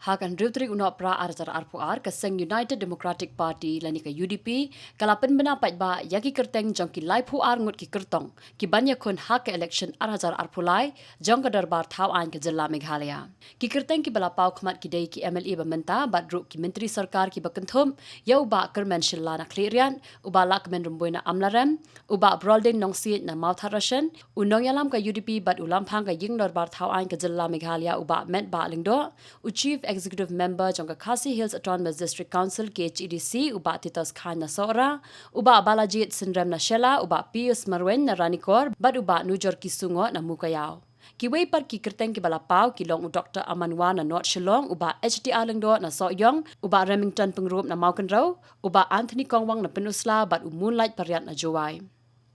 Hakan Rutri Unop Pra Arjar Arpuar Kaseng United Democratic Party lani ka UDP kala Pynbna Pynbna Yaki Kyrteng Jong ki lai puar Ngut ki Kyrtong ki Iakhun hak ke Elekshon Arjar Arpulai Jong ka darbar thau an ke Jilla Meghalaya ki Kyrteng ki bala pau khmat ki dei ki MLA bamenta badru ki menteri sarkar ki bakanthum ya uba kermen shilla na klirian uba lakmen rumboina amlarem uba brolding nongsi na mautharashan unong yalam ka UDP bad ulam phang ka ying darbar thau an ke Jilla Meghalaya uba met ba lingdo Chief Executive Member Jong Khasi Hills Autonomous District Council KHEDC uba Titas Khan na Sora uba Balajit Sindram na Shela uba Pius Marwen na Ranikor bad uba Nujor Kisungo na Mukayao Kiway par ki Kyrteng ki balapau ki long Dr. Amanwa na North Shillong uba HDR Lengdo na Soyong uba Remington Pengrup na Maukenrau uba Anthony Kongwang na Penusla bad Moonlight Pariat na Jowai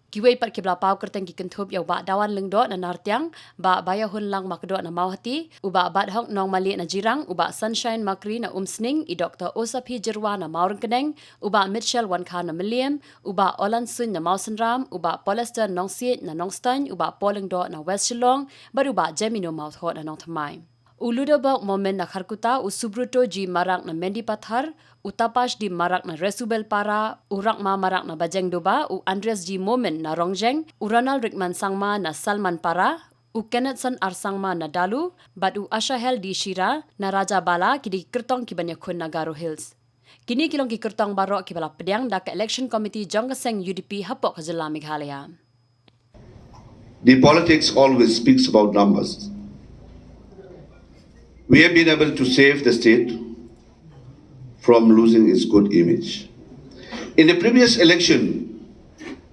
Kiway par ki balapau Kyrteng ki kentup ya uba dawan lengdo na Nartiang ba Bayahun lang makdo na Mauhati uba Badhong nong Mali na Jirang uba Sunshine Makri na Umsning i Dr. Osapi Jirwa na Maurengkeneng uba Mitchell Wankha na Miliam uba Olan Sun na Mausenram uba Polester Nongsiet na Nongstein uba Polengdo na West Shillong bad uba Gemino Mauthho na Nongthamai Uludabok momen na Kharkuta usubruto ji marak na Mendi Pathar utapash di marak na Resubel Para urakma marak na Bajeng Doba u Andres ji momen na Rongjeng u Ronald Rickman Sangma na Salman Para u Kennethson Arsangma na Dalu bad u Ashahel di Shira na Raja Bala kidi Kyrtong ki Iakhun na Garo Hills kini kilong ki Kyrtong barok ki bala pediang dak election committee Jong Kaseng UDP hapok ka Jilla Meghalaya. The politics always speaks about numbers. We have been able to save the state from losing its good image. In the previous election,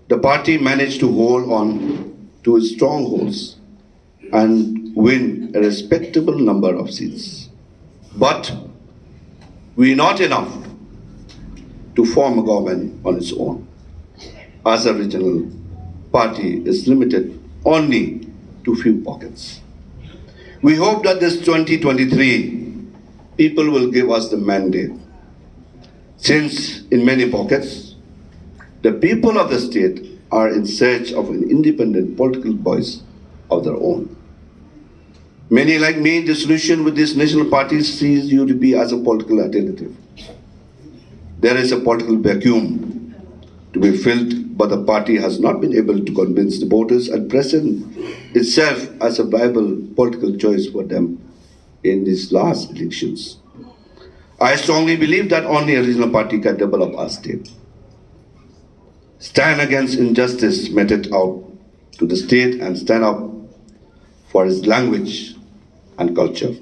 the party managed to hold on to its strongholds and win a respectable number of seats. But we are not enough to form a government on its own, as a regional party is limited only to few pockets. We hope that this 2023, people will give us the mandate. Since in many pockets, the people of the state are in search of an independent political voice of their own. Many like me, the solution with this national party sees UDP as a political alternative. There is a political vacuum to be filled, but the party has not been able to convince the voters and present itself as a viable political choice for them in these last elections. I strongly believe that only a regional party can develop our state, stand against injustice meted out to the state and stand up for its language and culture.